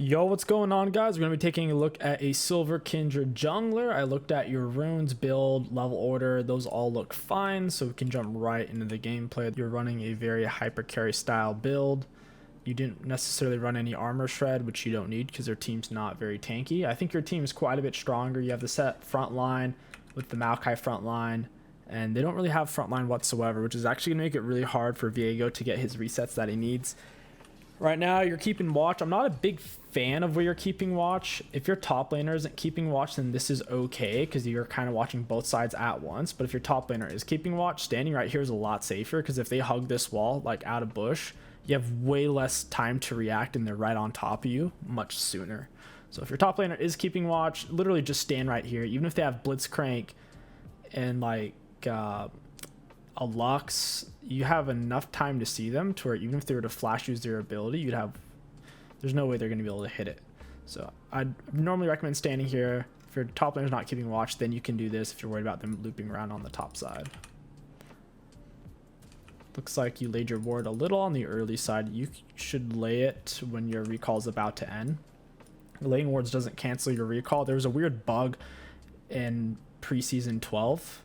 Yo, what's going on, guys? We're going to be taking a look at a silver Kindred jungler. I looked at your runes, build, level order. Those all look fine, so we can jump right into the gameplay. You're running a very hyper carry style build. You didn't necessarily run any armor shred, which you don't need because your team's not very tanky. I think your team is quite a bit stronger. You have the set front line with the Maokai front line, and they don't really have front line whatsoever, which is actually going to make it really hard for Viego to get his resets that he needs. Right now, you're keeping watch. I'm not a big fan of where you're keeping watch. If your top laner isn't keeping watch, then this is okay because you're kind of watching both sides at once. But if your top laner is keeping watch, standing right here is a lot safer because if they hug this wall, like out of bush, you have way less time to react and they're right on top of you much sooner. So if your top laner is keeping watch, literally just stand right here. Even if they have Blitzcrank and like a Lux, you have enough time to see them to where even if they were to flash use their ability, there's no way they're going to be able to hit it. So I'd normally recommend standing here. If your top laner's not keeping watch, then you can do this if you're worried about them looping around on the top side. Looks like you laid your ward a little on the early side. You should lay it when your recall is about to end. Laying wards doesn't cancel your recall. There was a weird bug in preseason 12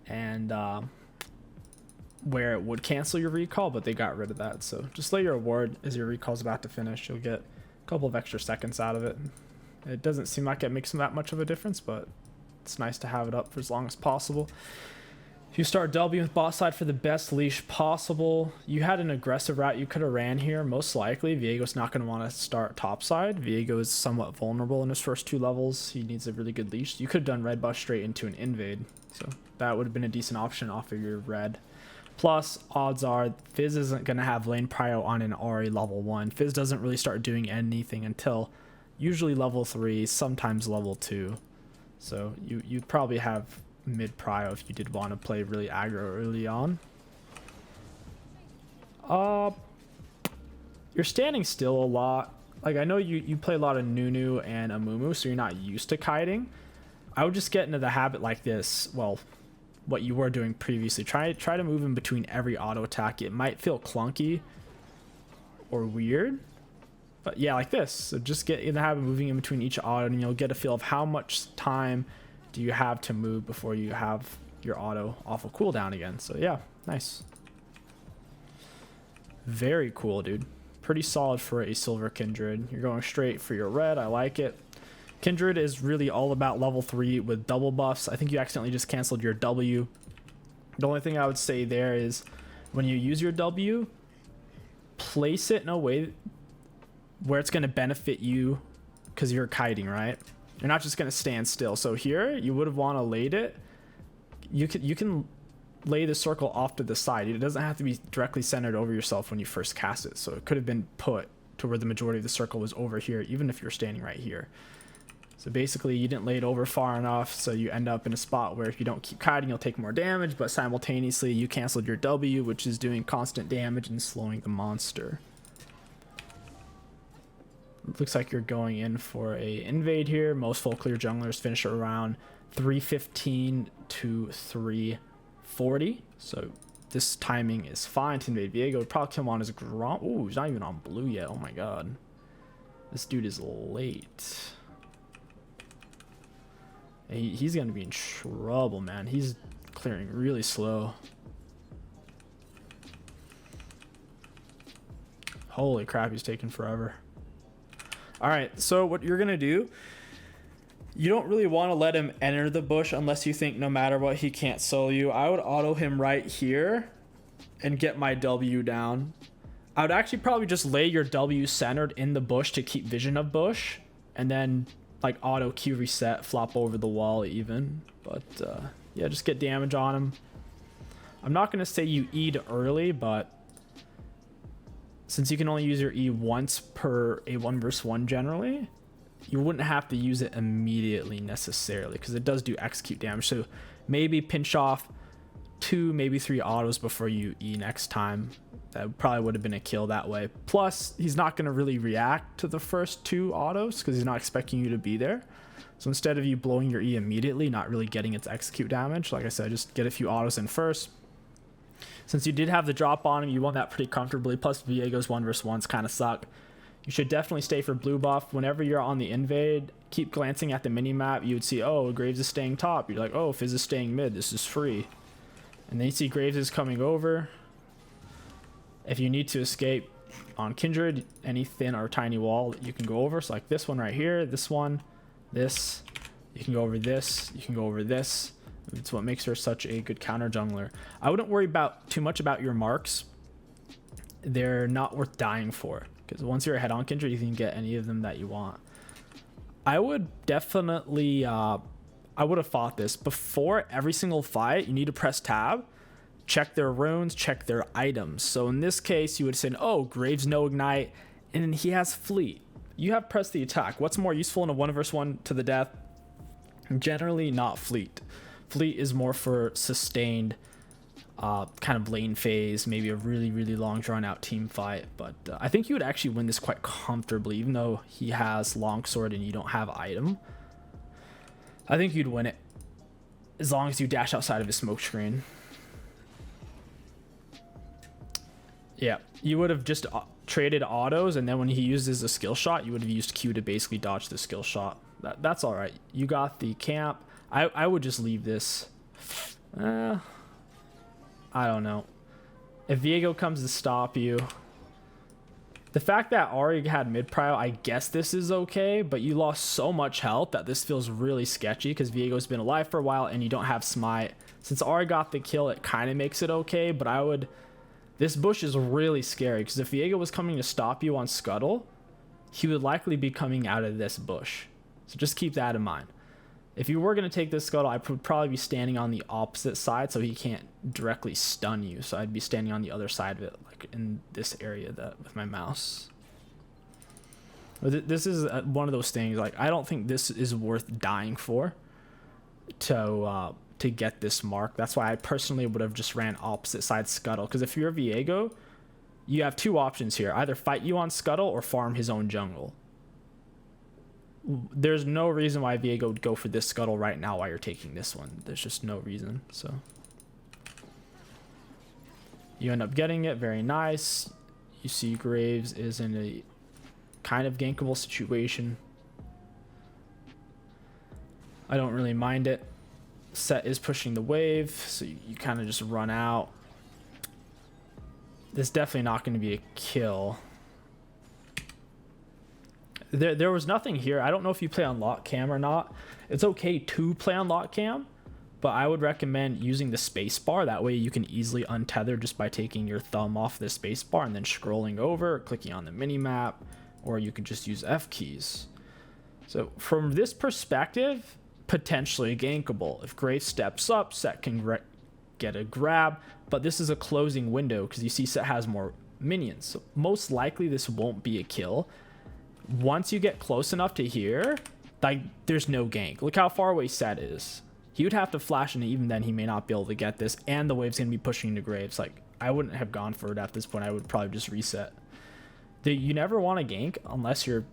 and where it would cancel your recall, but they got rid of that. So just lay your ward as your recall is about to finish. You'll get a couple of extra seconds out of it. It doesn't seem like it makes that much of a difference, but it's nice to have it up for as long as possible. If you start W with bot side for the best leash possible, you had an aggressive route you could have ran here. Most likely, Viego's not going to want to start top side. Viego is somewhat vulnerable in his first 2 levels. He needs a really good leash. You could have done red buff straight into an invade, so that would have been a decent option off of your red. Plus, odds are Fizz isn't going to have lane prio on an Ahri level 1. Fizz doesn't really start doing anything until usually level 3, sometimes level 2. So you'd probably have mid prio if you did want to play really aggro early on. You're standing still a lot. Like, I know you play a lot of Nunu and Amumu, so you're not used to kiting. I would just get into the habit like this. Well, what you were doing previously. Try to move in between every auto attack. It might feel clunky or weird, but yeah, like this. So just get in the habit of moving in between each auto, and you'll get a feel of how much time do you have to move before you have your auto off of cooldown again. So yeah, nice. Very cool, dude. Pretty solid for a silver Kindred. You're going straight for your red. I like it. Kindred is really all about level 3 with double buffs. I think you accidentally just canceled your W. The only thing I would say there is when you use your W, place it in a way where it's going to benefit you because you're kiting, right? You're not just going to stand still. So here, you would have want to laid it. You can lay the circle off to the side. It doesn't have to be directly centered over yourself when you first cast it. So it could have been put to where the majority of the circle was over here, even if you're standing right here. So basically, you didn't lay it over far enough, so you end up in a spot where if you don't keep kiting, you'll take more damage, but simultaneously, you canceled your W, which is doing constant damage and slowing the monster. It looks like you're going in for a invade here. Most full clear junglers finish around 315 to 340, so this timing is fine to invade Viego. Would probably come on as Grom. Ooh, he's not even on blue yet. Oh my god. This dude is late. He's going to be in trouble, man. He's clearing really slow. Holy crap, he's taking forever. All right, so what you're going to do, you don't really want to let him enter the bush unless you think no matter what, he can't solo you. I would auto him right here and get my W down. I would actually probably just lay your W centered in the bush to keep vision of bush, and then like auto Q reset, flop over the wall even. But yeah, just get damage on him. I'm not going to say you E'd early, but since you can only use your E once per a 1v1 generally, you wouldn't have to use it immediately necessarily because it does do execute damage. So maybe pinch off 2, maybe 3 autos before you E next time. That probably would have been a kill that way. Plus, he's not going to really react to the first 2 autos because he's not expecting you to be there. So instead of you blowing your E immediately, not really getting its execute damage, like I said, just get a few autos in first. Since you did have the drop on him, you won that pretty comfortably. Plus, Viego's 1v1s kind of suck. You should definitely stay for blue buff. Whenever you're on the invade, keep glancing at the mini map. You would see, oh, Graves is staying top. You're like, oh, Fizz is staying mid. This is free. And then you see Graves is coming over. If you need to escape on Kindred, any thin or tiny wall you can go over. So like this one right here, this one, this. You can go over this. You can go over this. It's what makes her such a good counter jungler. I wouldn't worry too much about your marks. They're not worth dying for. Because once you're ahead on Kindred, you can get any of them that you want. I would definitely, I would have fought this. Before every single fight, you need to press tab, check their runes, check their items. So in this case, you would say, oh, Graves no ignite, and then he has fleet. You have press the attack. What's more useful in a 1v1 to the death? Generally not fleet. Fleet is more for sustained kind of lane phase, maybe a really, really long drawn out team fight. But I think you would actually win this quite comfortably, even though he has longsword and you don't have item. I think you'd win it as long as you dash outside of his smoke screen. Yeah, you would have just traded autos, and then when he uses a skill shot, you would have used Q to basically dodge the skill shot. That's all right. You got the camp. I would just leave this. I don't know. If Viego comes to stop you, the fact that Ahri had mid prio, I guess this is okay, but you lost so much health that this feels really sketchy because Viego's been alive for a while and you don't have smite. Since Ahri got the kill, it kind of makes it okay, but I would... This bush is really scary because if Viego was coming to stop you on Scuttle, he would likely be coming out of this bush. So just keep that in mind. If you were going to take this Scuttle, I would probably be standing on the opposite side so he can't directly stun you. So I'd be standing on the other side of it, like in this area with my mouse. This is one of those things, like, I don't think this is worth dying for to get this mark. That's why I personally would have just ran opposite side Scuttle. Because if you're Viego, you have two options here. Either fight you on Scuttle or farm his own jungle. There's no reason why Viego would go for this Scuttle right now while you're taking this one. There's just no reason. So you end up getting it. Very nice. You see Graves is in a kind of gankable situation. I don't really mind it. Set is pushing the wave, so you kind of just run out. This is definitely not going to be a kill. There was nothing here. I don't know if you play on lock cam or not. It's okay to play on lock cam, but I would recommend using the space bar. That way you can easily untether just by taking your thumb off the space bar and then scrolling over, clicking on the mini map, or you could just use F keys. So from this perspective, potentially gankable. If Graves steps up, Set can get a grab, but this is a closing window because you see Set has more minions. So most likely this won't be a kill. Once you get close enough to here, like, there's no gank. Look how far away Set is. He would have to flash, and even then he may not be able to get this, and the wave's going to be pushing to Graves. Like, I wouldn't have gone for it at this point. I would probably just reset. You never want to gank unless you're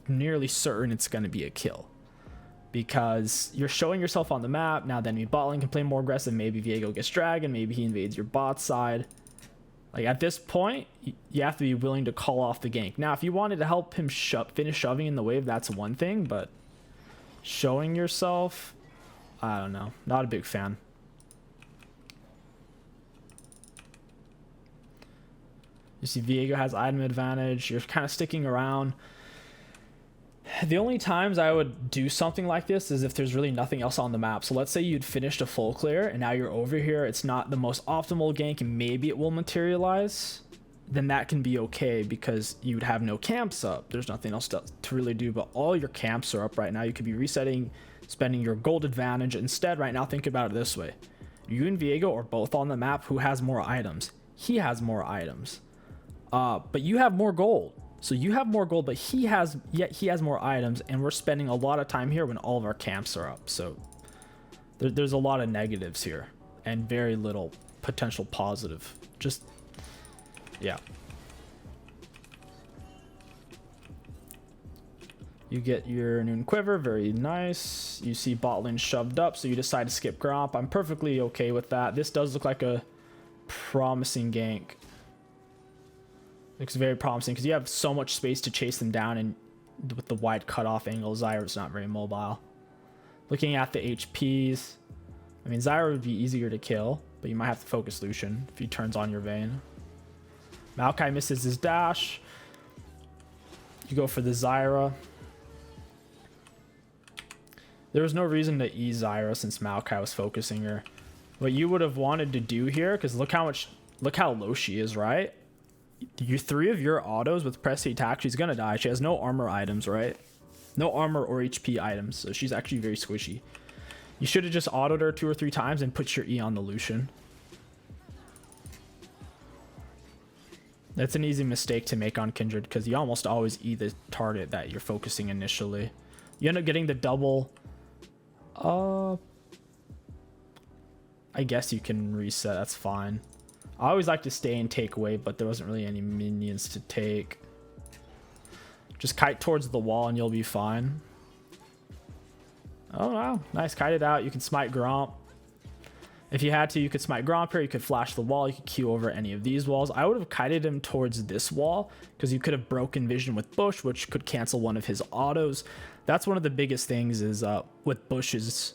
nearly certain it's going to be a kill, because you're showing yourself on the map. Now then, bot lane can play more aggressive. Maybe Viego gets dragon. Maybe he invades your bot side. Like, at this point, you have to be willing to call off the gank. Now, if you wanted to help him finish shoving in the wave, that's one thing, but showing yourself, I don't know. Not a big fan. You see Viego has item advantage. You're kind of sticking around. The only times I would do something like this is if there's really nothing else on the map. So let's say you'd finished a full clear and now you're over here. It's not the most optimal gank and maybe it will materialize. Then that can be okay because you would have no camps up. There's nothing else to really do, but all your camps are up right now. You could be resetting, spending your gold advantage. Instead, right now, think about it this way. You and Viego are both on the map. Who has more items? He has more items. But you have more gold. So you have more gold, but he has more items, and we're spending a lot of time here when all of our camps are up. So there's a lot of negatives here and very little potential positive. Just, yeah. You get your Noon Quiver, very nice. You see bot lane shoved up, so you decide to skip Gromp. I'm perfectly okay with that. This does look like a promising gank. Looks very promising because you have so much space to chase them down, and with the wide cutoff angle, Zyra's not very mobile. Looking at the HPs, I mean, Zyra would be easier to kill, but you might have to focus Lucian if he turns on your Vayne. Maokai misses his dash. You go for the Zyra. There was no reason to E Zyra since Maokai was focusing her. What you would have wanted to do here, because look how low she is, right? You 3 of your autos with press attack, she's gonna die. She has no armor items, right? No armor or HP items, so she's actually very squishy. You should have just autoed her 2 or 3 times and put your E on the Lucian. That's an easy mistake to make on Kindred because you almost always E the target that you're focusing initially. You end up getting the double. I guess you can reset, that's fine. I always like to stay and take wave, but there wasn't really any minions to take. Just kite towards the wall and you'll be fine. Oh wow, nice, kite it out. You can smite Gromp. If you had to, you could smite Gromp here, you could flash the wall, you could Q over any of these walls. I would have kited him towards this wall because you could have broken vision with Bush, which could cancel one of his autos. That's one of the biggest things is with Bushes.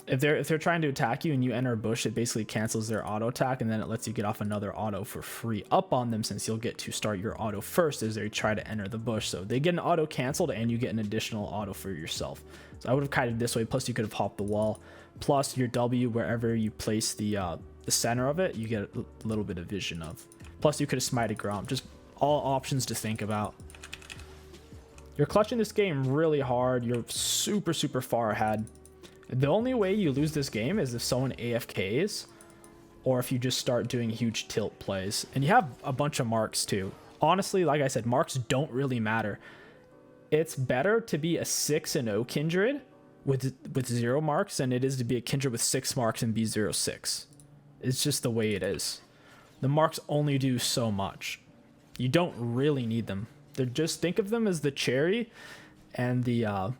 If they're trying to attack you and you enter a bush, it basically cancels their auto attack, and then it lets you get off another auto for free up on them, since you'll get to start your auto first as they try to enter the bush. So they get an auto canceled and you get an additional auto for yourself. So I would have kited this way, plus you could have hopped the wall, plus your W, wherever you place the center of it, you get a little bit of vision of. Plus you could have smited Gromp. Just all options to think about. You're clutching this game really hard. You're super far ahead. The only way you lose this game is if someone AFKs or if you just start doing huge tilt plays. And you have a bunch of marks too. Honestly, like I said, marks don't really matter. It's better to be a 6-0 Kindred with 0 marks than it is to be a Kindred with 6 marks and be 0-6. It's just the way it is. The marks only do so much. You don't really need them. They're just, think of them as the cherry and the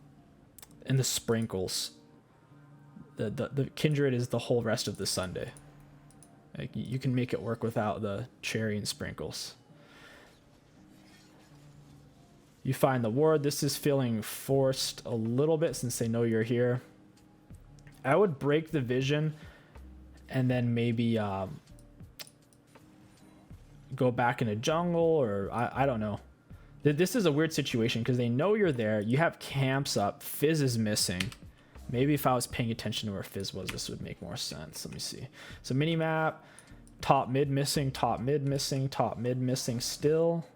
sprinkles. The Kindred is the whole rest of the sundae. Like, you can make it work without the cherry and sprinkles. You find the ward. This is feeling forced a little bit since they know you're here. I would break the vision and then maybe go back into jungle, or I don't know. This is a weird situation because they know you're there. You have camps up. Fizz is missing. Maybe if I was paying attention to where Fizz was, this would make more sense. Let me see. So minimap, top mid missing, top mid missing, top mid missing still.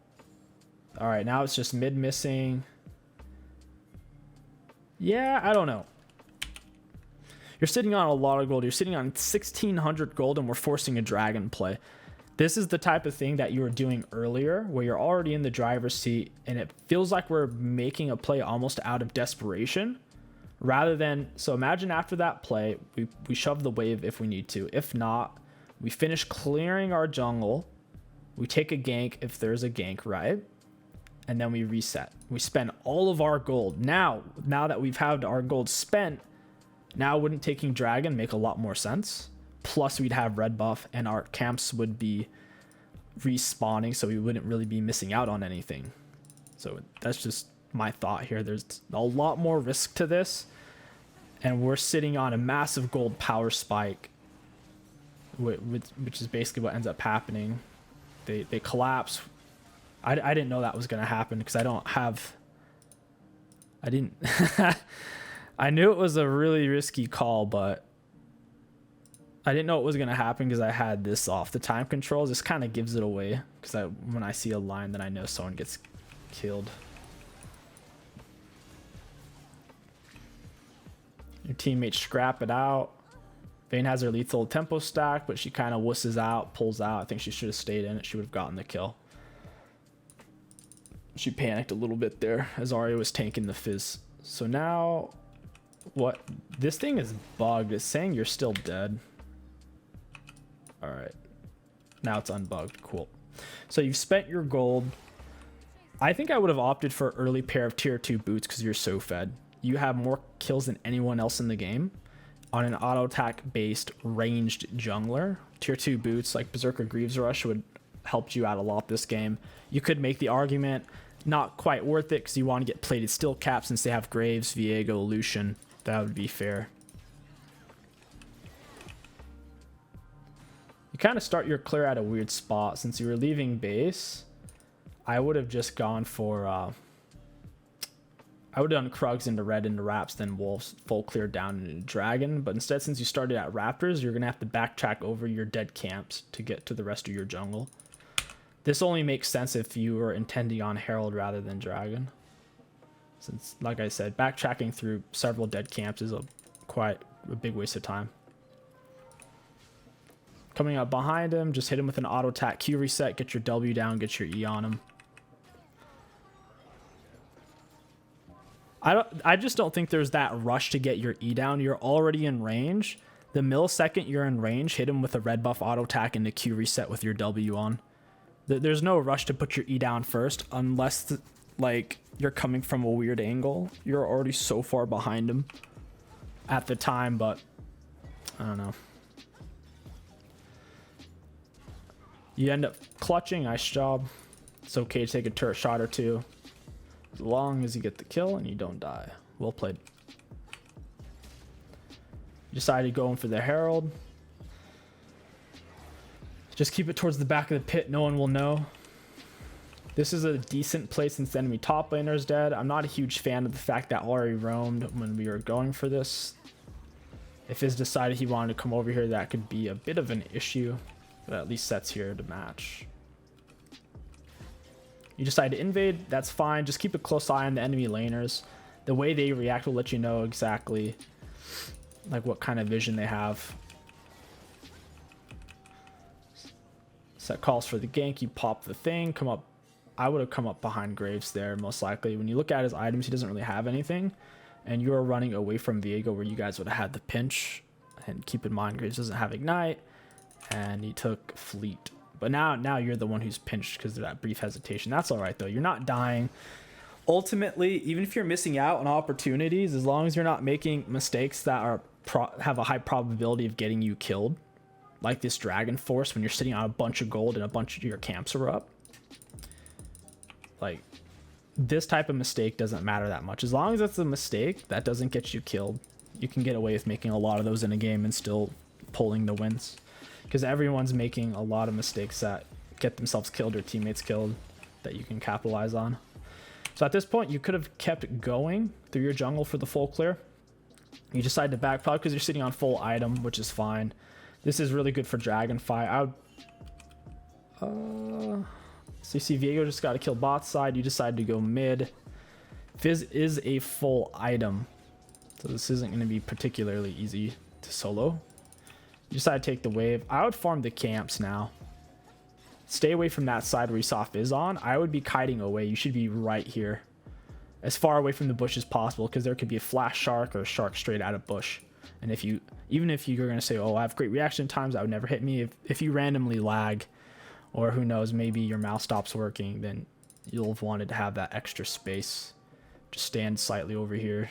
All right, now it's just mid missing. Yeah, I don't know. You're sitting on a lot of gold. You're sitting on 1,600 gold and we're forcing a dragon play. This is the type of thing that you were doing earlier where you're already in the driver's seat and it feels like we're making a play almost out of desperation. Rather than, so imagine after that play, we shove the wave if we need to. If not, we finish clearing our jungle. We take a gank if there's a gank, right? And then we reset. We spend all of our gold. Now that we've had our gold spent, now wouldn't taking dragon make a lot more sense? Plus we'd have red buff and our camps would be respawning, so we wouldn't really be missing out on anything. So that's just my thought here. There's a lot more risk to this, and we're sitting on a massive gold power spike, which is basically what ends up happening. They collapse. I didn't know that was going to happen because I knew it was a really risky call, but I didn't know it was going to happen because I had this off. The time controls, this kind of gives it away because when I see a line, then I know someone gets killed. Your teammates scrap it out. Vayne has her lethal tempo stack, but she kind of wusses out, pulls out. I think she should have stayed in it. She would have gotten the kill. She panicked a little bit there as Arya was tanking the Fizz. So now, what? This thing is bugged. It's saying you're still dead. All right. Now it's unbugged. Cool. So you've spent your gold. I think I would have opted for early pair of tier 2 boots because you're so fed. You have more kills than anyone else in the game on an auto attack based ranged jungler. Tier 2 boots like Berserker Greaves Rush would helped you out a lot this game. You could make the argument not quite worth it because you want to get plated still cap since they have Graves, Viego, Lucian. That would be fair. You kind of start your clear at a weird spot. Since you were leaving base, I would have just gone for I would have done Krugs into red into Raps, then Wolves full clear down into Dragon. But instead, since you started at Raptors, you're going to have to backtrack over your dead camps to get to the rest of your jungle. This only makes sense if you were intending on Herald rather than Dragon. Since, like I said, backtracking through several dead camps is quite a big waste of time. Coming up behind him, just hit him with an auto attack Q reset, get your W down, get your E on him. I just don't think there's that rush to get your E down. You're already in range. The millisecond you're in range, hit him with a red buff auto attack and a Q reset with your W on. There's no rush to put your E down first unless like you're coming from a weird angle. You're already so far behind him at the time, but I don't know. You end up clutching. Nice job. It's okay to take a turret shot or two as long as you get the kill and you don't die. Well played. Decided going for the Herald. Just keep it towards the back of the pit. No one will know. This is a decent play since the enemy top laner is dead. I'm not a huge fan of the fact that Ari roamed when we were going for this. If Fizz decided he wanted to come over here, that could be a bit of an issue. But at least Set's here to match. You decide to invade, that's fine. Just keep a close eye on the enemy laners. The way they react will let you know exactly like what kind of vision they have. Set calls for the gank, you pop the thing, come up. I would have come up behind Graves there most likely. When you look at his items, he doesn't really have anything. And you are running away from Viego where you guys would have had the pinch. And keep in mind, Graves doesn't have Ignite. And he took Fleet. But now you're the one who's pinched because of that brief hesitation. That's all right, though. You're not dying. Ultimately, even if you're missing out on opportunities, as long as you're not making mistakes that are have a high probability of getting you killed, like this Dragon Force when you're sitting on a bunch of gold and a bunch of your camps are up, like this type of mistake doesn't matter that much. As long as it's a mistake that doesn't get you killed, you can get away with making a lot of those in a game and still pulling the wins. Because everyone's making a lot of mistakes that get themselves killed or teammates killed that you can capitalize on. So at this point, you could have kept going through your jungle for the full clear. You decide to back probably because you're sitting on full item, which is fine. This is really good for Dragonfly. I would... So you see Viego just got to kill bot side. You decide to go mid. Fizz is a full item, so this isn't going to be particularly easy to solo. You decide to take the wave. I would farm the camps now. Stay away from that side where you saw Fizz on. I would be kiting away. You should be right here, as far away from the bush as possible, because there could be a flash shark or a shark straight out of bush. And if you, even if you're going to say, oh, I have great reaction times, that would never hit me. If you randomly lag, or who knows, maybe your mouse stops working, then you'll have wanted to have that extra space. Just stand slightly over here.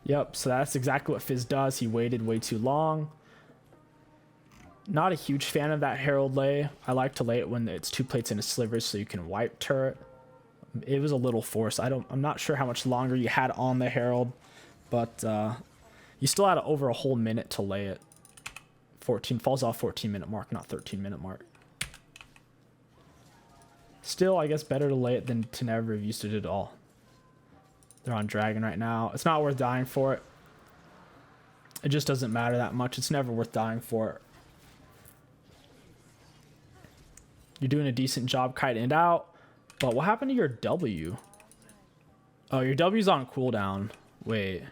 Yep, so that's exactly what Fizz does. He waited way too long. Not a huge fan of that Herald lay. I like to lay it when it's 2 plates and a sliver so you can wipe turret. It was a little forced. I'm not sure how much longer you had on the Herald, but you still had over a whole minute to lay it. 14 falls off 14-minute mark, not 13-minute mark. Still, I guess better to lay it than to never have used it at all. They're on Dragon right now. It's not worth dying for it. It just doesn't matter that much. It's never worth dying for it. You're doing a decent job kiting it out. But what happened to your W? Oh, your W's on cooldown. Wait.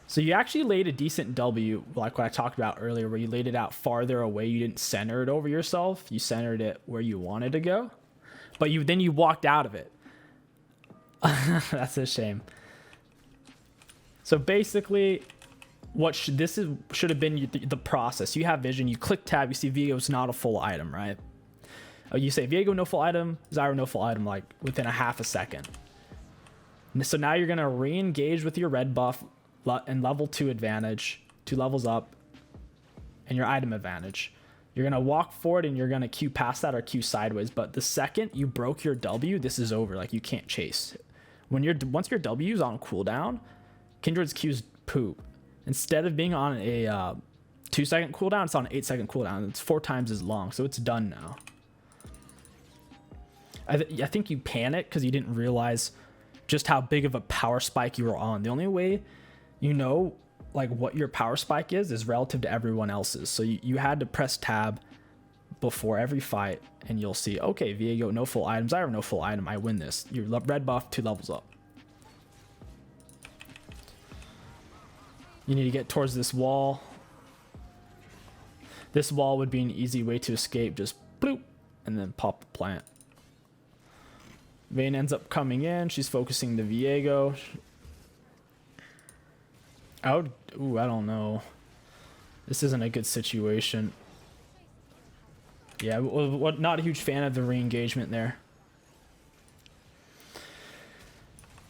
So you actually laid a decent W, like what I talked about earlier, where you laid it out farther away. You didn't center it over yourself. You centered it where you wanted to go. But then you walked out of it. That's a shame. So basically, should have been the process. You have vision. You click tab. You see Viego's not a full item, right? You say Viego no full item, Zyro no full item, like within a half a second. So now you're gonna re-engage with your red buff and level 2 advantage, 2 levels up. and your item advantage. You're going to walk forward and you're going to Q past that or Q sideways. But the second you broke your W, this is over. Like, you can't chase. Once your W is on cooldown, Kindred's Q's poop. Instead of being on a 2-second cooldown, it's on an 8-second cooldown. It's 4 times as long, so it's done now. I think you panicked because you didn't realize just how big of a power spike you were on. The only way you know like what your power spike is relative to everyone else's. So you had to press tab before every fight and you'll see, okay, Viego, no full items. I have no full item. I win this. Your red buff 2 levels up. You need to get towards this wall. This wall would be an easy way to escape. Just bloop and then pop the plant. Vayne ends up coming in. She's focusing the Viego. I don't know. This isn't a good situation. Yeah, not a huge fan of the re-engagement there.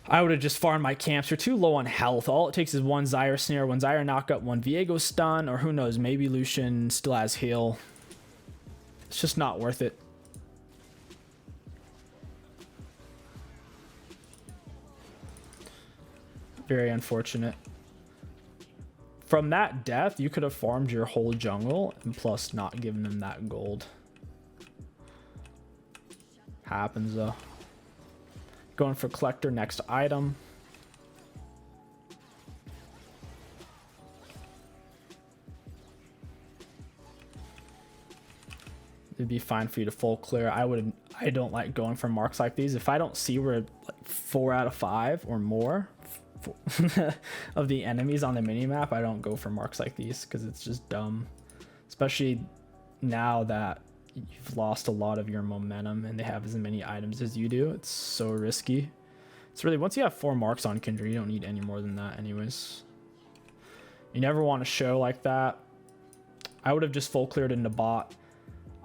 I would have just farmed my camps. You're too low on health. All it takes is 1 Zyre snare, 1 Zyre knockup, 1 Viego stun, or who knows, maybe Lucian still has heal. It's just not worth it. Very unfortunate. From that death, you could have farmed your whole jungle and plus not given them that gold. Happens though. Going for collector, next item. It'd be fine for you to full clear. I don't like going for marks like these. If I don't see where like 4 out of 5 or more of the enemies on the minimap, I don't go for marks like these because it's just dumb. Especially now that you've lost a lot of your momentum and they have as many items as you do. It's so risky. It's really, once you have 4 marks on Kindred, you don't need any more than that anyways. You never want to show like that. I would have just full cleared into bot.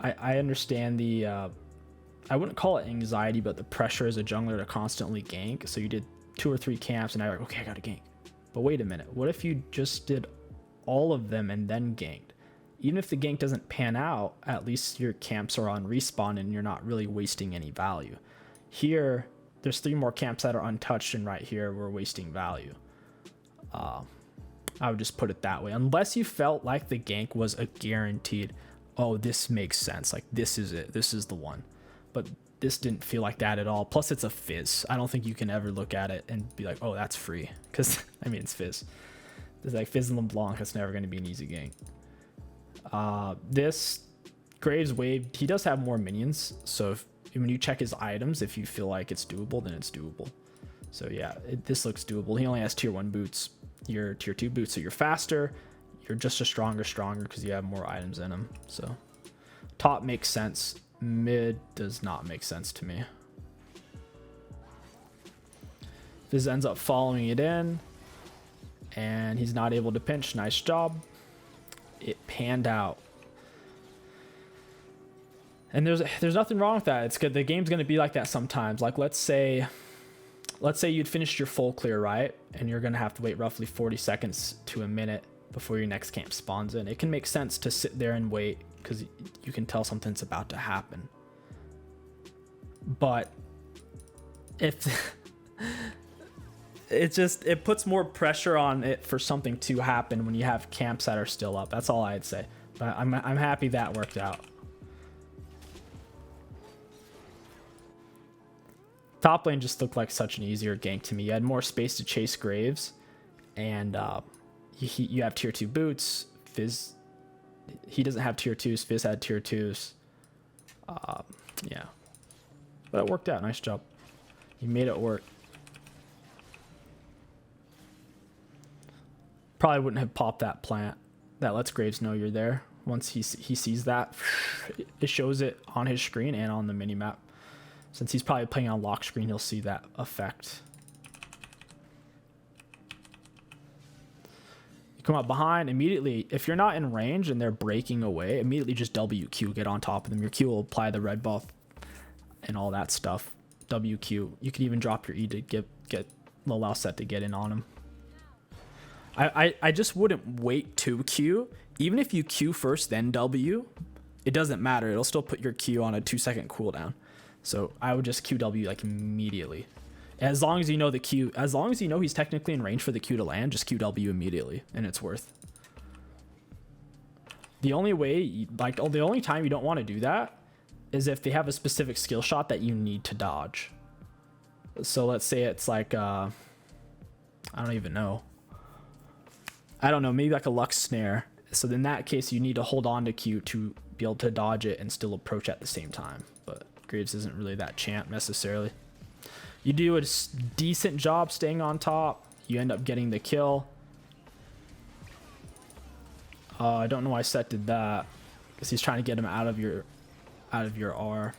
I understand the I wouldn't call it anxiety, but the pressure as a jungler to constantly gank. So you did 2 or 3 camps and now you're like, okay, I gotta gank. But wait a minute, what if you just did all of them and then ganked? Even if the gank doesn't pan out, at least your camps are on respawn and you're not really wasting any value. Here, there's 3 more camps that are untouched, and right here we're wasting value. I would just put it that way. Unless you felt like the gank was a guaranteed, oh, this makes sense, like this is it, this is the one. But this didn't feel like that at all. Plus it's a fizz. I don't think you can ever look at it and be like, oh, that's free. Because, I mean, it's fizz. It's like Fizz and LeBlanc. It's never going to be an easy gank. This Graves wave, he does have more minions. So when you check his items, if you feel like it's doable, then it's doable. So yeah, this looks doable. He only has tier 1 boots. You're tier 2 boots, so you're faster. You're just a stronger because you have more items in him. So top makes sense. Mid does not make sense to me. Fizz ends up following it in, and he's not able to pinch. Nice job. It panned out. And there's nothing wrong with that. It's good. The game's gonna be like that sometimes. Like let's say you'd finished your full clear, right? And you're gonna have to wait roughly 40 seconds to a minute before your next camp spawns in. It can make sense to sit there and wait because you can tell something's about to happen. But if it puts more pressure on it for something to happen when you have camps that are still up. That's all I'd say. But I'm happy that worked out. Top lane just looked like such an easier gank to me. You had more space to chase Graves, and you have tier 2 boots. Fizz, he doesn't have tier 2s. Fizz had tier 2s. Yeah, but it worked out. Nice job. You made it work. Probably wouldn't have popped that plant. That lets Graves know you're there. Once he sees that, it shows it on his screen and on the minimap. Since he's probably playing on lock screen, he'll see that effect. You come up behind immediately. If you're not in range and they're breaking away, immediately just WQ, get on top of them. Your Q will apply the red buff and all that stuff. WQ. You could even drop your E to get allow set to get in on him. I just wouldn't wait to Q. Even if you Q first, then W, it doesn't matter. It'll still put your Q on a 2-second cooldown. So I would just QW like immediately. As long as you know the Q, as long as you know he's technically in range for the Q to land, just QW immediately, and it's worth. The only way, like, the only time you don't want to do that is if they have a specific skill shot that you need to dodge. So let's say it's like, I don't even know. I don't know, maybe like a Lux Snare. So in that case, you need to hold on to Q to be able to dodge it and still approach at the same time. But Graves isn't really that champ necessarily. You do a decent job staying on top. You end up getting the kill. I don't know why Set did that, because he's trying to get him out of your R.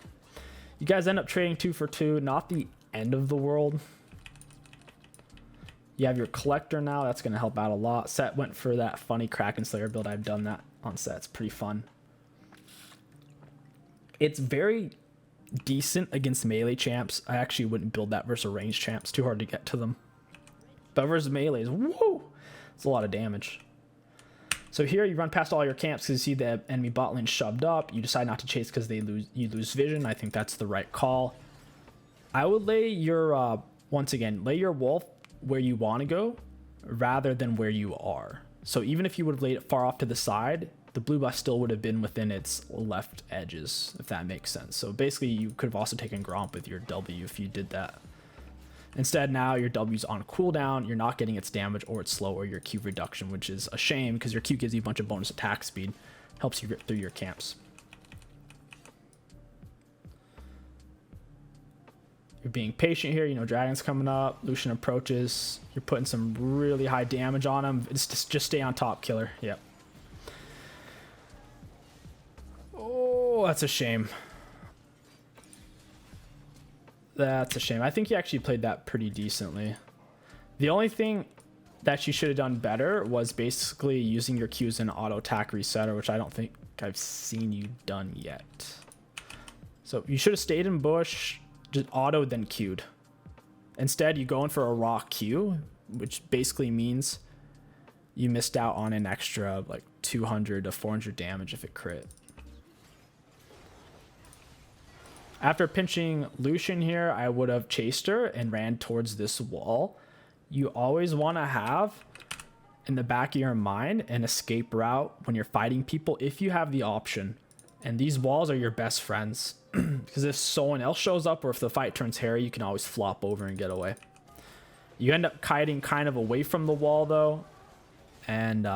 You guys end up trading 2 for 2. Not the end of the world. You have your collector now. That's going to help out a lot. Set went for that funny Kraken Slayer build. I've done that on Set. It's pretty fun. It's very decent against melee champs. I actually wouldn't build that versus range champs. Too hard to get to them. But versus melees, whoa, it's a lot of damage. So here you run past all your camps because you see the enemy bot lane shoved up. You decide not to chase because you lose vision. I think that's the right call. I would lay your once again, lay your wolf where you want to go rather than where you are. So even if you would have laid it far off to the side, the blue buff still would have been within its left edges, if that makes sense. So basically you could have also taken Gromp with your W if you did that. Instead, now your W's on cooldown, you're not getting its damage or its slow or your Q reduction, which is a shame because your Q gives you a bunch of bonus attack speed, helps you rip through your camps. You're being patient here, you know, Dragon's coming up, Lucian approaches, you're putting some really high damage on him. It's just stay on top, killer. Yep. Oh, that's a shame. That's a shame. I think he actually played that pretty decently. The only thing that you should have done better was basically using your Qs in auto attack resetter, which I don't think I've seen you done yet. So you should have stayed in bush, just auto then Q'd. Instead, you go in for a raw Q, which basically means you missed out on an extra like 200 to 400 damage if it crit. After pinching Lucian here, I would have chased her and ran towards this wall. You always want to have in the back of your mind an escape route when you're fighting people if you have the option. And these walls are your best friends. Because if someone else shows up or if the fight turns hairy, you can always flop over and get away. You end up kiting kind of away from the wall though. And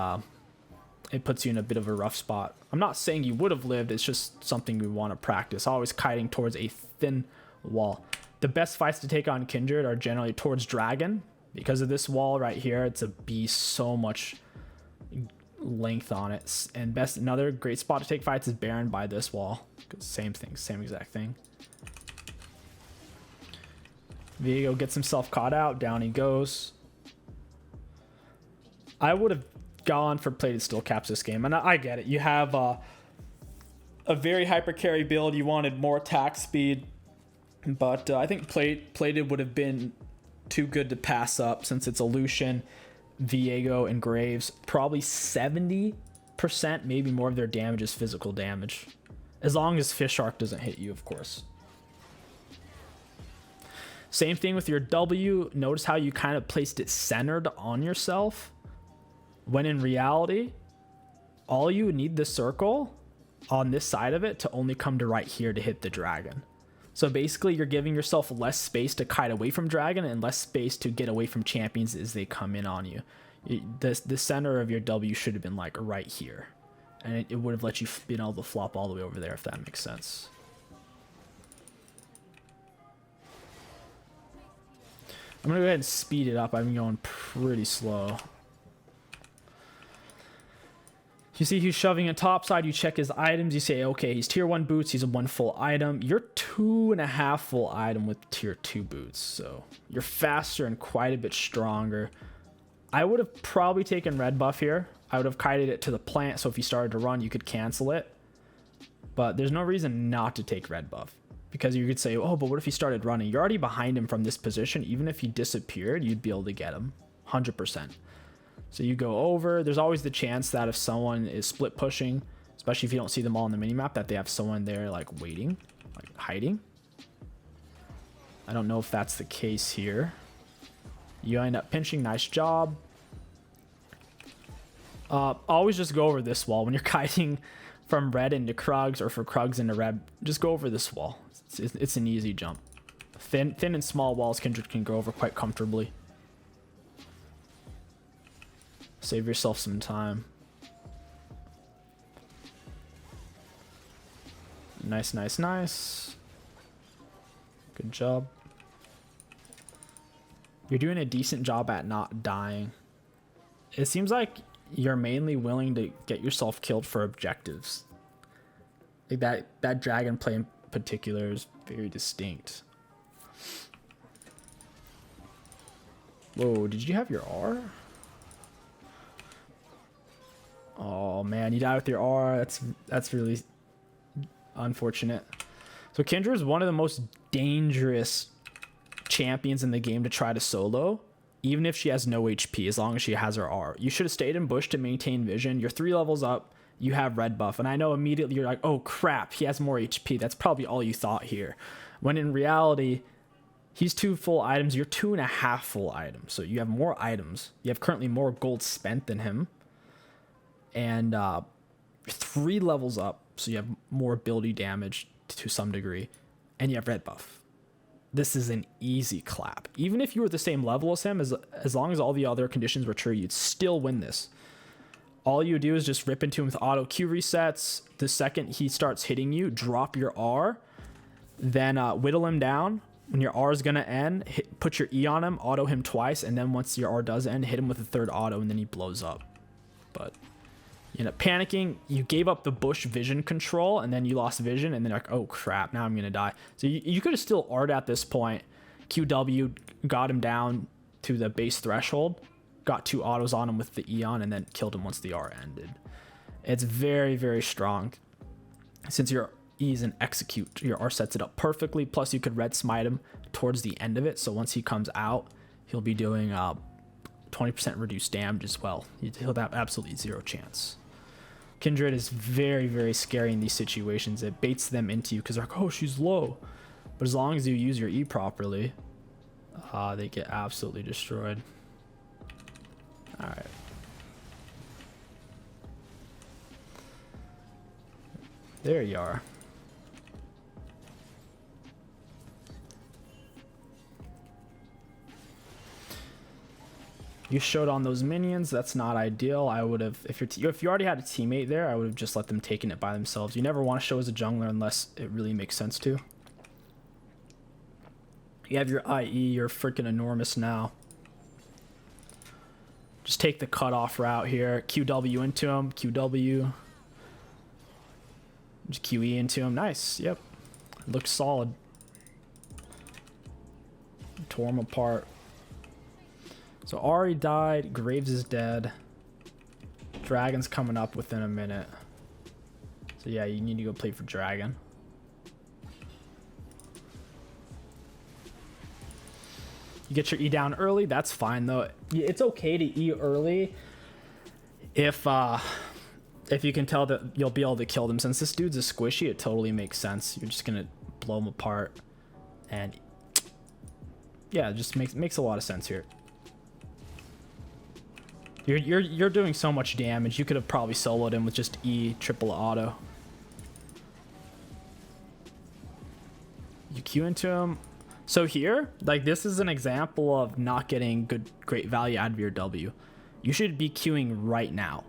it puts you in a bit of a rough spot. I'm not saying you would have lived, it's just something we want to practice. Always kiting towards a thin wall. The best fights to take on Kindred are generally towards Dragon. Because of this wall right here, it's a beast, so much length on it. And another great spot to take fights is Baron by this wall. Same thing, same exact thing. Viego gets himself caught out, down he goes. I would have gone for plated steel caps this game, and I get it. You have a very hyper carry build. You wanted more attack speed, but I think plated would have been too good to pass up since it's a Lucian, Viego, and Graves. Probably 70%, maybe more of their damage is physical damage, as long as Fish Shark doesn't hit you, of course. Same thing with your W. Notice how you kind of placed it centered on yourself. When in reality, all you need the circle on this side of it to only come to right here to hit the dragon. So basically you're giving yourself less space to kite away from dragon and less space to get away from champions as they come in on you. The center of your W should have been like right here. And it would have let you been able to flop all the way over there, if that makes sense. I'm going to go ahead and speed it up. I'm going pretty slow. You see he's shoving it topside, you check his items, you say, okay, he's tier 1 boots, he's a 1 full item. You're 2.5 full item with tier 2 boots, so you're faster and quite a bit stronger. I would have probably taken red buff here. I would have kited it to the plant, so if he started to run, you could cancel it. But there's no reason not to take red buff. Because you could say, oh, but what if he started running? You're already behind him from this position. Even if he disappeared, you'd be able to get him. 100%. So you go over. There's always the chance that if someone is split pushing, especially if you don't see them all on the minimap, that they have someone there like waiting, like hiding. I don't know if that's the case here. You end up pinching. Nice job. Always just go over this wall when you're kiting from red into Krugs or for Krugs into red. Just go over this wall. It's an easy jump. Thin and small walls Kindred can go over quite comfortably. Save yourself some time. Nice, nice, nice. Good job. You're doing a decent job at not dying. It seems like you're mainly willing to get yourself killed for objectives. Like that dragon play in particular is very distinct. Whoa, did you have your R? Oh man, you died with your R. That's really unfortunate. So Kindred is one of the most dangerous champions in the game to try to solo, even if she has no HP, as long as she has her R. You should have stayed in bush to maintain vision. You're 3 levels up. You have red buff. And I know immediately you're like, oh crap, he has more HP. That's probably all you thought here. When in reality, he's 2 full items. You're 2.5 full items. So you have more items. You have currently more gold spent than him. And 3 levels up. So you have more ability damage to some degree. And you have red buff. This is an easy clap. Even if you were the same level as him, as long as all the other conditions were true, you'd still win this. All you do is just rip into him with auto Q resets. The second he starts hitting you, drop your R, then whittle him down. When your R is going to end, put your E on him, auto him twice, and then once your R does end, hit him with a 3rd auto, and then he blows up. But you end up panicking. You gave up the bush vision control, and then you lost vision, and then you're like, oh crap, now I'm going to die. So you could have still R'd at this point. QW got him down to the base threshold, got 2 autos on him with the Eon, and then killed him once the R ended. It's very, very strong. Since your E is an execute, your R sets it up perfectly. Plus, you could red smite him towards the end of it. So once he comes out, he'll be doing 20% reduced damage as well. He'll have absolutely 0 chance. Kindred is very, very scary in these situations. It baits them into you because they're like, oh, she's low. But as long as you use your E properly, they get absolutely destroyed. All right. There you are. You showed on those minions. That's not ideal. I would have, if you already had a teammate there, I would have just let them taken it by themselves. You never want to show as a jungler unless it really makes sense to. You have your IE. You're freaking enormous now. Just take the cutoff route here. QW into him. QW. Just QE into him. Nice. Yep. Looks solid. Tore him apart. So Ari died. Graves is dead. Dragon's coming up within a minute. So yeah, you need to go play for Dragon. You get your E down early. That's fine though. It's okay to E early if you can tell that you'll be able to kill them. Since this dude's a squishy, it totally makes sense. You're just gonna blow him apart, and yeah, it just makes a lot of sense here. You're doing so much damage. You could have probably soloed him with just E triple auto. You Q into him. So here, like this is an example of not getting great value out of your W. You should be queuing right now.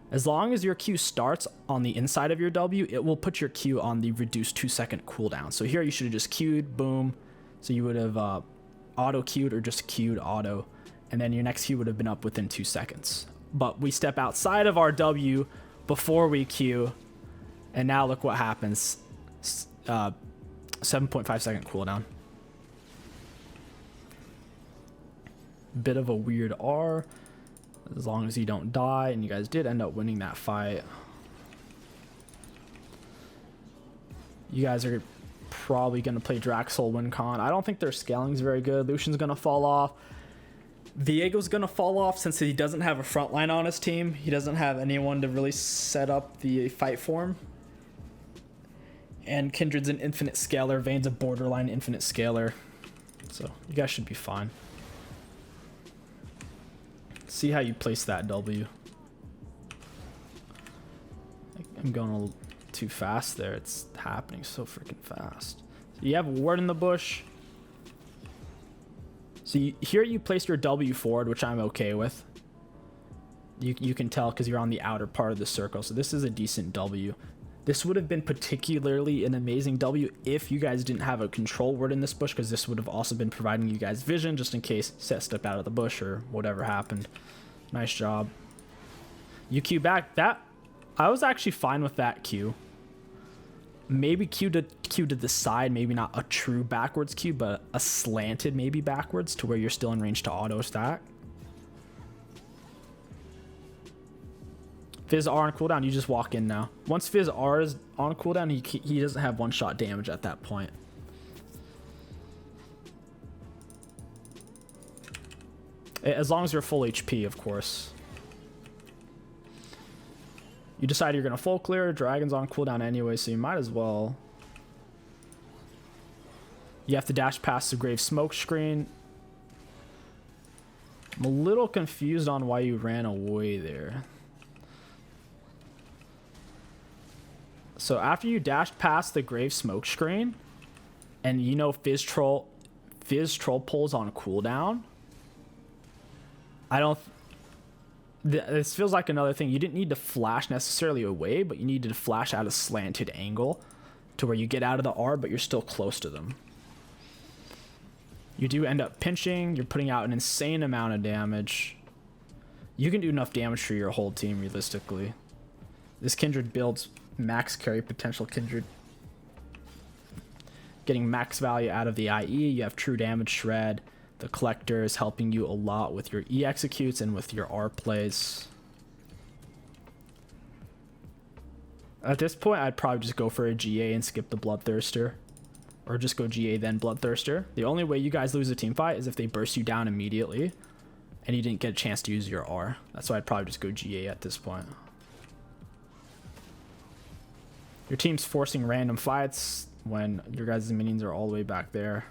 As long as your Q starts on the inside of your W, it will put your Q on the reduced 2-second cooldown. So here you should have just queued, boom. So you would have auto queued or just queued auto, and then your next Q would have been up within 2 seconds. But we step outside of our W before we queue, and now look what happens. 7.5 second cooldown. Bit of a weird R, as long as you don't die, and you guys did end up winning that fight. You guys are probably going to play Draxel WinCon. I don't think their scaling is very good. Lucian's going to fall off. Viego's gonna fall off since he doesn't have a front line on his team. He doesn't have anyone to really set up the fight for him. And Kindred's an infinite scaler. Vayne's a borderline infinite scaler. So you guys should be fine. See how you place that W. I'm going a little too fast there. It's happening so freaking fast. So you have a ward in the bush. So here you place your W forward, which I'm okay with. You can tell because you're on the outer part of the circle. So this is a decent W. This would have been particularly an amazing W if you guys didn't have a control ward in this bush, because this would have also been providing you guys vision just in case Set stepped out of the bush or whatever happened. Nice job. You Q back. That I was actually fine with that Q. Maybe Q to the side, maybe not a true backwards Q, but a slanted maybe backwards to where you're still in range to auto stack. Fizz R on cooldown, you just walk in now. Once Fizz R is on cooldown, he doesn't have one-shot damage at that point. As long as you're full HP, of course. You decide you're going to full clear. Dragon's on cooldown anyway, so you might as well. You have to dash past the Grave smoke screen. I'm a little confused on why you ran away there. So after you dashed past the Grave smoke screen, and you know Fizz Troll pulls on cooldown, I don't... This feels like another thing. You didn't need to flash necessarily away, but you needed to flash at a slanted angle to where you get out of the R, but you're still close to them. You do end up pinching. You're putting out an insane amount of damage. You can do enough damage for your whole team, realistically. This Kindred builds max carry potential Kindred. Getting max value out of the IE. You have true damage shred. The collector is helping you a lot with your E executes and with your R plays. At this point, I'd probably just go for a GA and skip the Bloodthirster. Or just go GA then Bloodthirster. The only way you guys lose a team fight is if they burst you down immediately and you didn't get a chance to use your R. That's why I'd probably just go GA at this point. Your team's forcing random fights when your guys' minions are all the way back there.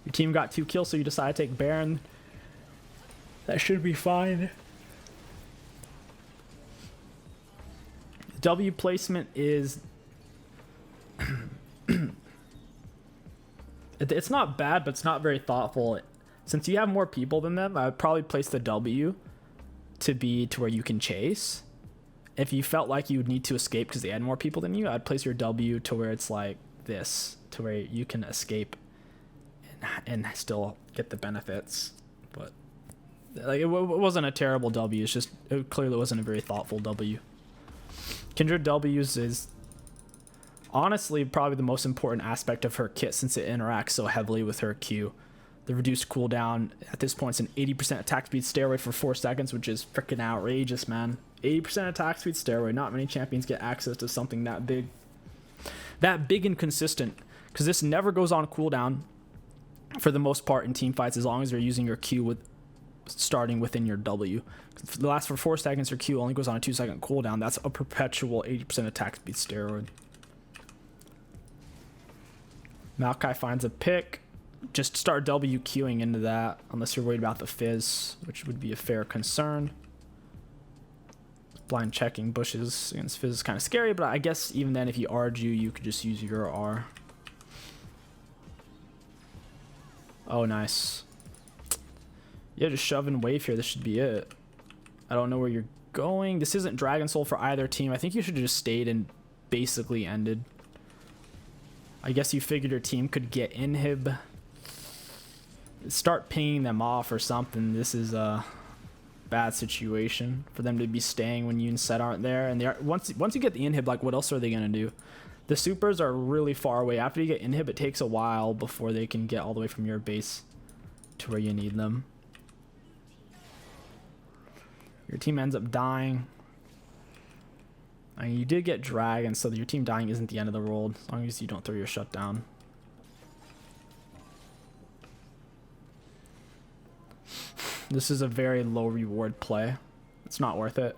Your team got 2 kills, so you decide to take Baron. That should be fine. W placement is... It's not bad, but it's not very thoughtful. Since you have more people than them, I would probably place the W to be to where you can chase. If you felt like you would need to escape because they had more people than you, I'd place your W to where it's like this, to where you can escape and still get the benefits. But like, it wasn't a terrible W. It's just it clearly wasn't a very thoughtful W. Kindred W's is honestly probably the most important aspect of her kit since it interacts so heavily with her Q. The reduced cooldown at this point is an 80% attack speed steroid for 4 seconds, which is freaking outrageous, man. 80% attack speed steroid. Not many champions get access to something that big and consistent, because this never goes on cooldown for the most part in team fights, as long as you're using your Q with starting within your W. If it lasts for 4 seconds, your Q only goes on a 2-second cooldown. That's a perpetual 80% attack speed steroid. Maokai finds a pick. Just start W queuing into that, unless you're worried about the Fizz, which would be a fair concern. Blind checking bushes against Fizz is kind of scary, but I guess even then, if you R'd you could just use your R. Oh, nice. Yeah, just shove and wave here. This should be it. I don't know where you're going. This isn't Dragon Soul for either team. I think you should have just stayed and basically ended. I guess you figured your team could get inhib. Start pinging them off or something. This is a bad situation for them to be staying when you and Set aren't there. And they are, once you get the inhib, like, what else are they going to do? The supers are really far away. After you get inhib, it takes a while before they can get all the way from your base to where you need them. Your team ends up dying. I mean, you did get dragon, so your team dying isn't the end of the world, as long as you don't throw your shutdown. This is a very low reward play. It's not worth it.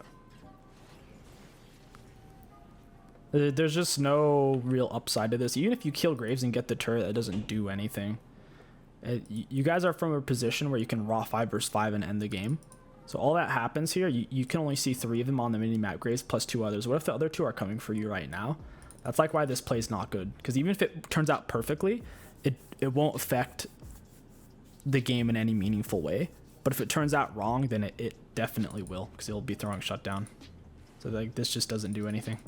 There's just no real upside to this. Even if you kill Graves and get the turret, that doesn't do anything. You guys are from a position where you can raw 5 versus 5 and end the game. So all that happens here, you can only see 3 of them on the mini-map, Graves plus 2 others. What if the other 2 are coming for you right now? That's like why this play is not good. Because even if it turns out perfectly, it won't affect the game in any meaningful way. But if it turns out wrong, then it definitely will, because it'll be throwing shutdown. So like this just doesn't do anything.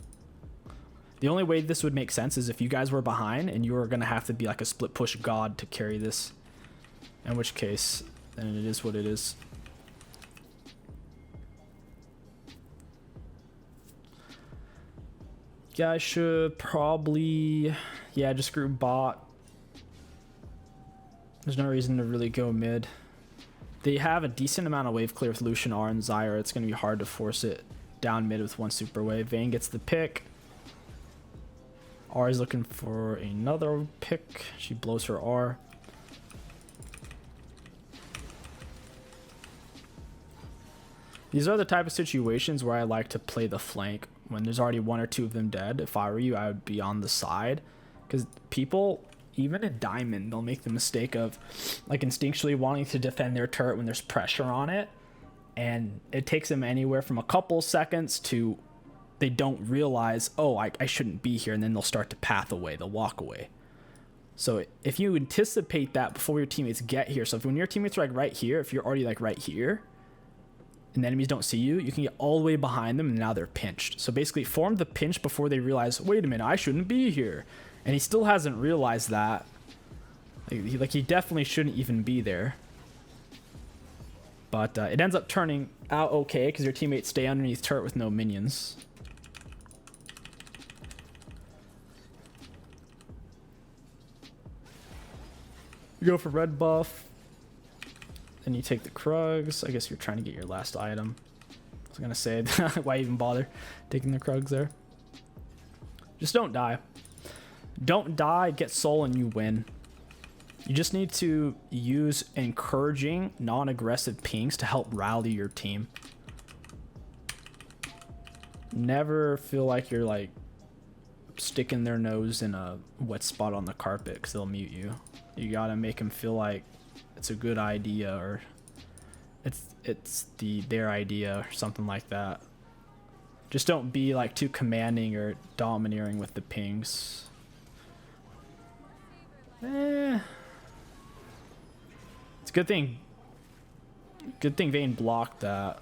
The only way this would make sense is if you guys were behind and you were going to have to be like a split push god to carry this. In which case, then it is what it is. Yeah, I should probably... Yeah, just group bot. There's no reason to really go mid. They have a decent amount of wave clear with Lucian, R, and Zyra. It's going to be hard to force it down mid with 1 super wave. Vayne gets the pick. R is looking for another pick. She blows her R. These are the type of situations where I like to play the flank when there's already 1 or 2 of them dead. If I were you, I would be on the side, because people, even in Diamond, they'll make the mistake of like instinctually wanting to defend their turret when there's pressure on it, and it takes them anywhere from a couple seconds to they don't realize, oh, I shouldn't be here, and then they'll start to path away, they'll walk away. So if you anticipate that before your teammates get here, so if when your teammates are like right here, if you're already like right here and the enemies don't see you, you can get all the way behind them and now they're pinched. So basically form the pinch before they realize, wait a minute, I shouldn't be here. And he still hasn't realized that. He definitely shouldn't even be there. But it ends up turning out okay because your teammates stay underneath turret with no minions. You go for red buff. Then you take the Krugs. I guess you're trying to get your last item. I was gonna say, why even bother taking the Krugs there? Just don't die. Don't die, get soul, and you win. You just need to use encouraging, non-aggressive pings to help rally your team. Never feel like you're like sticking their nose in a wet spot on the carpet because they'll mute you. You gotta make them feel like it's a good idea, or it's their idea or something like that. Just don't be like too commanding or domineering with the pings. It's a good thing. Good thing Vayne blocked that.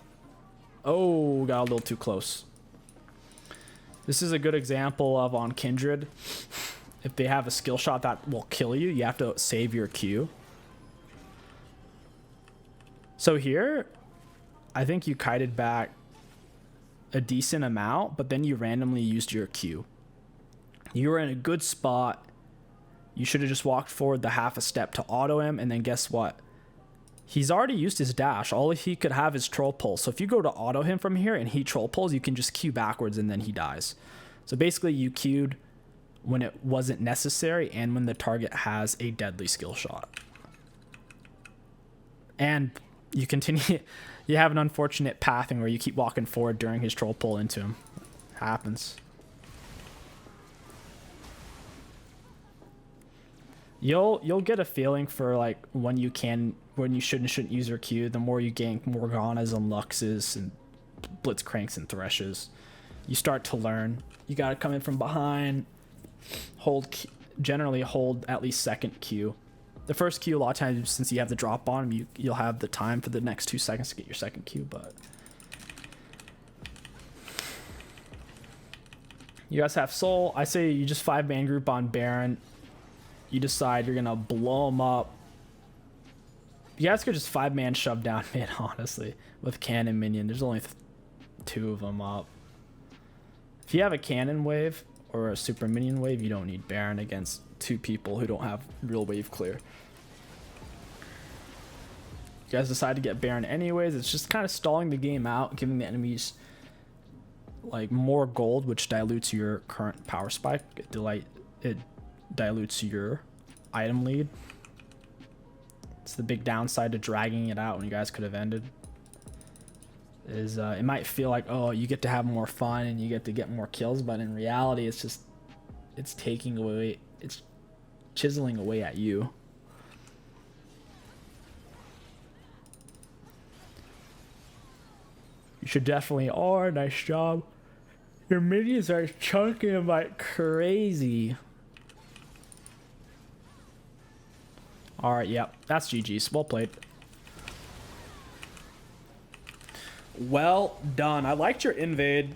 Oh, got a little too close. This is a good example of on Kindred. If they have a skill shot that will kill you, you have to save your Q. So here, I think you kited back a decent amount, but then you randomly used your Q. You were in a good spot. You should have just walked forward the half a step to auto him, and then guess what? He's already used his dash. All he could have is troll pull. So if you go to auto him from here and he troll pulls, you can just Q backwards and then he dies. So basically you Q'd when it wasn't necessary and when the target has a deadly skill shot. And you continue, you have an unfortunate pathing where you keep walking forward during his troll pull into him. Happens. You'll get a feeling for like when you shouldn't use your Q. The more you gank Morganas and Luxes and Blitzcranks and Threshes, you start to learn. You gotta come in from behind, generally hold at least second Q. The first Q, a lot of times, since you have the drop on him, you'll have the time for the next 2 seconds to get your second Q, but you guys have soul. I say you just 5-man group on Baron. You decide you're gonna blow him up. You guys could just 5-man shove down mid, honestly, with cannon minion. There's only 2 of them up. If you have a cannon wave or a super minion wave, you don't need Baron against 2 people who don't have real wave clear. You guys decide to get Baron anyways. It's just kind of stalling the game out, giving the enemies like more gold, which dilutes your current power spike. It dilutes your item lead. It's the big downside to dragging it out when you guys could have ended. Is it might feel like, oh, you get to have more fun and you get to get more kills, but in reality, it's taking away, it's chiseling away at you. You should definitely. Oh, nice job. Your minions are chunking them like crazy. Alright, yep. That's GG's. Well played. Well done. I liked your invade.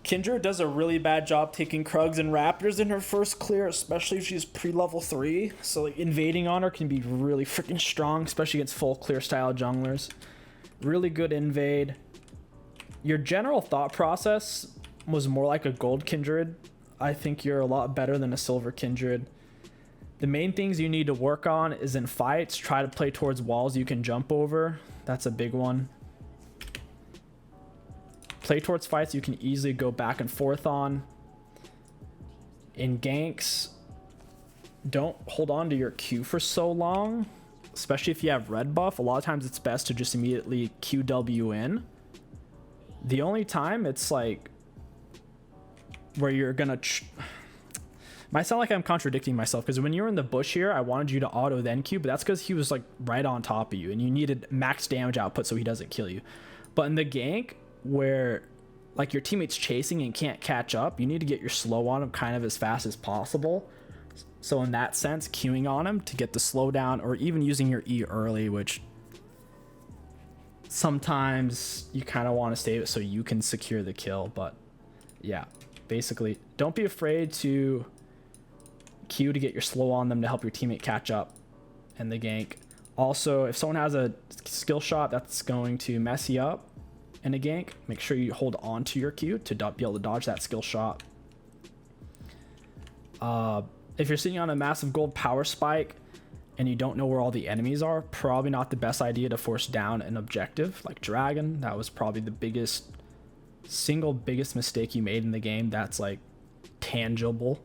Kindred does a really bad job taking Krugs and Raptors in her first clear, especially if she's pre-level 3. So like, invading on her can be really freaking strong, especially against full clear style junglers. Really good invade. Your general thought process was more like a gold Kindred. I think you're a lot better than a silver Kindred. The main things you need to work on is in fights, try to play towards walls you can jump over. That's a big one. Play towards fights you can easily go back and forth on. In ganks, don't hold on to your Q for so long, especially if you have red buff. A lot of times it's best to just immediately QW in. The only time it's like where you're gonna might sound like I'm contradicting myself, because when you were in the bush here, I wanted you to auto then Q, but that's because he was like right on top of you and you needed max damage output so he doesn't kill you. But in the gank, where like your teammate's chasing and can't catch up, you need to get your slow on him kind of as fast as possible. So in that sense, queuing on him to get the slowdown, or even using your E early, which sometimes you kind of want to save it so you can secure the kill. But yeah, basically don't be afraid to Q to get your slow on them to help your teammate catch up in the gank. Also, if someone has a skill shot that's going to mess you up in a gank, make sure you hold on to your Q to be able to dodge that skill shot. If you're sitting on a massive gold power spike and you don't know where all the enemies are, probably not the best idea to force down an objective like Dragon. That was probably the single biggest mistake you made in the game. That's like tangible,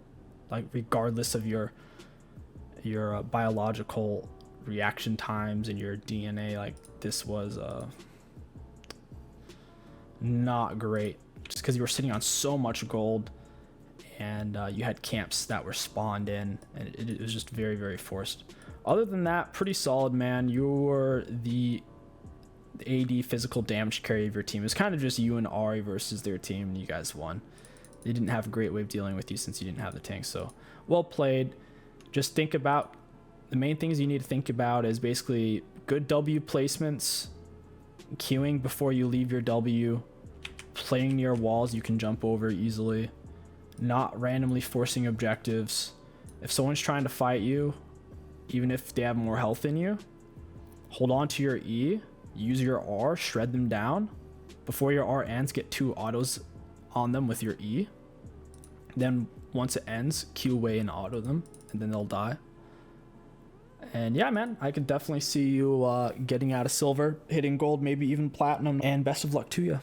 like regardless of your biological reaction times and your DNA. Like this was not great, just because you were sitting on so much gold and you had camps that were spawned in, and it was just very, very forced. Other than that, pretty solid, man. You were the AD physical damage carry of your team. It was kind of just you and Ari versus their team, and you guys won. They didn't have a great way of dealing with you since you didn't have the tank. So well played. Just think about the main things you need to think about is basically good W placements, queuing before you leave your W, playing near walls you can jump over easily, not randomly forcing objectives. If someone's trying to fight you, even if they have more health than you, hold on to your E, use your R, shred them down. Before your R ends, get 2 autos on them with your E. Then once it ends, Q away and auto them, and then they'll die. And yeah, man, I could definitely see you getting out of silver, hitting gold, maybe even platinum, and best of luck to you.